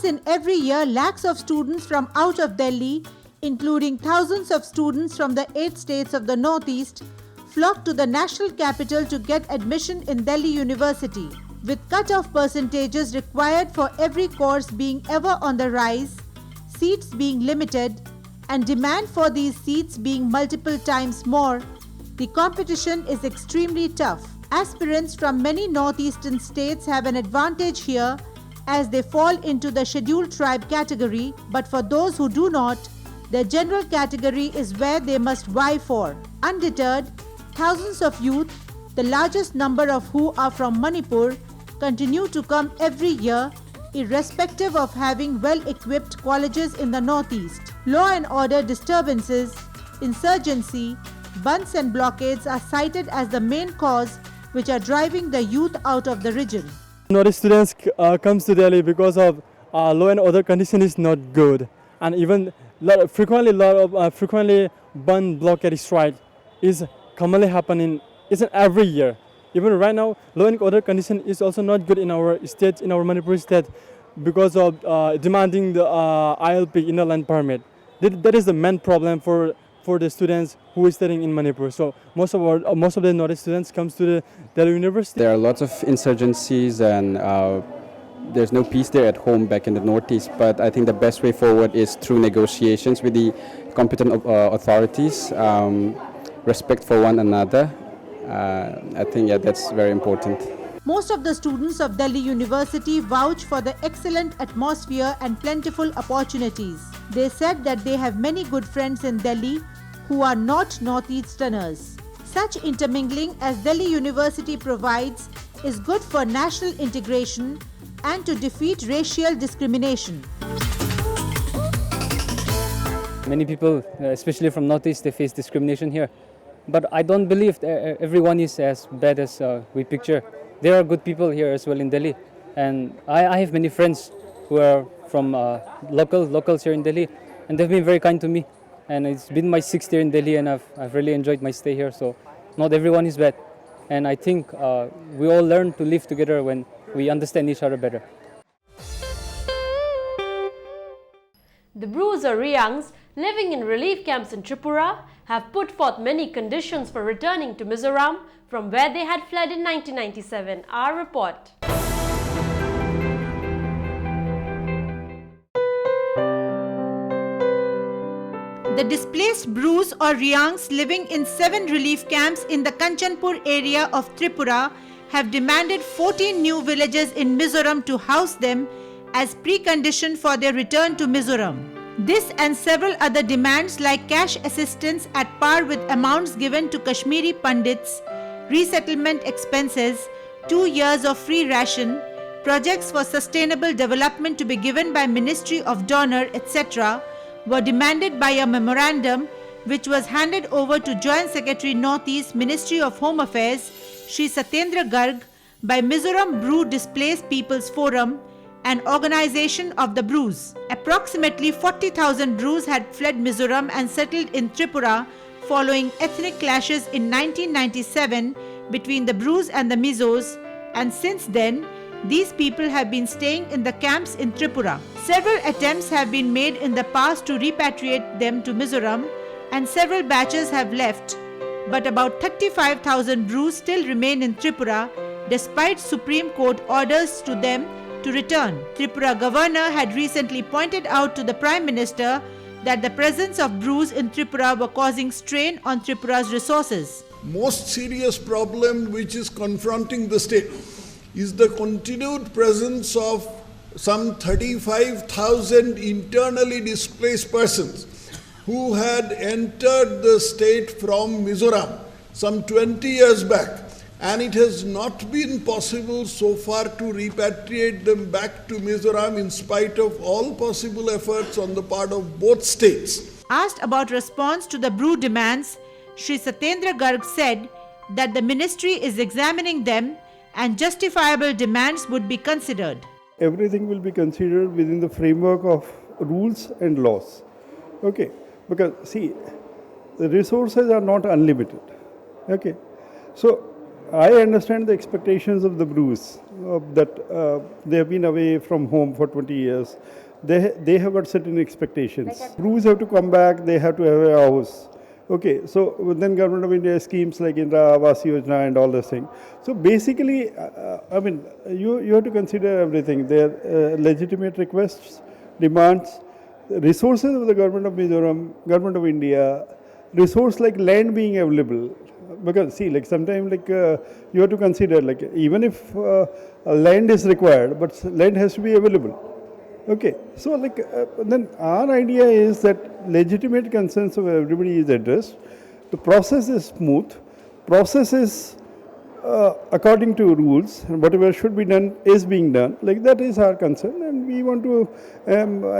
in every year, lakhs of students from out of Delhi, including thousands of students from the 8 states of the Northeast, flock to the national capital to get admission in Delhi University. With cut-off percentages required for every course being ever on the rise, seats being limited, and demand for these seats being multiple times more, the competition is extremely tough. Aspirants from many northeastern states have an advantage here as they fall into the scheduled tribe category, but for those who do not, the general category is where they must vie for. Undeterred, thousands of youth, the largest number of who are from Manipur, continue to come every year, irrespective of having well-equipped colleges in the northeast. Law and order disturbances, insurgency, bunds and blockades are cited as the main cause which are driving the youth out of the region. Northeast students comes to Delhi because of law and order condition is not good, and even frequently bund blockade strike is commonly happening. It's every year. Even right now, law and order condition is also not good in our state, in our Manipur state, because of demanding the ILP, inner land permit. That is the main problem for the students who is studying in Manipur. So most of the Northeast students comes to the Delhi University. There are lots of insurgencies and there's no peace there at home back in the Northeast. But I think the best way forward is through negotiations with the competent authorities, respect for one another. I think that's very important. Most of the students of Delhi University vouch for the excellent atmosphere and plentiful opportunities. They said that they have many good friends in Delhi who are not Northeasterners. Such intermingling as Delhi University provides is good for national integration and to defeat racial discrimination. Many people, especially from Northeast, they face discrimination here. But I don't believe everyone is as bad as we picture. There are good people here as well in Delhi. And I have many friends who are from locals here in Delhi. And they've been very kind to me. And it's been my 6th year in Delhi and I've really enjoyed my stay here. So not everyone is bad. And I think we all learn to live together when we understand each other better. The Brus or Riangs living in relief camps in Tripura have put forth many conditions for returning to Mizoram from where they had fled in 1997. Our report. The displaced Brus or Riangs living in 7 relief camps in the Kanchanpur area of Tripura have demanded 14 new villages in Mizoram to house them as precondition for their return to Mizoram. This and several other demands like cash assistance at par with amounts given to Kashmiri Pandits, resettlement expenses, 2 years of free ration, projects for sustainable development to be given by Ministry of Donor, etc. were demanded by a memorandum which was handed over to Joint Secretary Northeast Ministry of Home Affairs, Shri Satyendra Garg, by Mizoram Bru Displaced Peoples Forum, an organization of the Brus. Approximately 40,000 Brus had fled Mizoram and settled in Tripura following ethnic clashes in 1997 between the Brus and the Mizos, and since then, these people have been staying in the camps in Tripura. Several attempts have been made in the past to repatriate them to Mizoram, and several batches have left, but about 35,000 Brus still remain in Tripura despite Supreme Court orders to them to return. Tripura governor had recently pointed out to the Prime Minister that the presence of Brus in Tripura were causing strain on Tripura's resources. Most serious problem which is confronting the state is the continued presence of some 35,000 internally displaced persons who had entered the state from Mizoram some 20 years back, and it has not been possible so far to repatriate them back to Mizoram in spite of all possible efforts on the part of both states. Asked about response to the Bru demands, Shri Satyendra Garg said that the ministry is examining them and justifiable demands would be considered. Everything will be considered within the framework of rules and laws. Okay, because see, the resources are not unlimited. Okay, so I understand the expectations of the Bruce that they have been away from home for 20 years. They have got certain expectations. Bruce have to come back. They have to have a house. Okay, so then Government of India schemes like Indra Awas Yojana and all those things. So basically, I mean, you have to consider everything. Their legitimate requests, demands, resources of the Government of Mizoram, Government of India, resource like land being available. Because see, like sometimes like you have to consider like even if land is required, but land has to be available. Okay, so like then our idea is that legitimate concerns of everybody is addressed. The process is smooth. Process is according to rules, and whatever should be done is being done. Like that is our concern, and we want to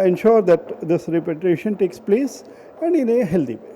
ensure that this repatriation takes place and in a healthy way.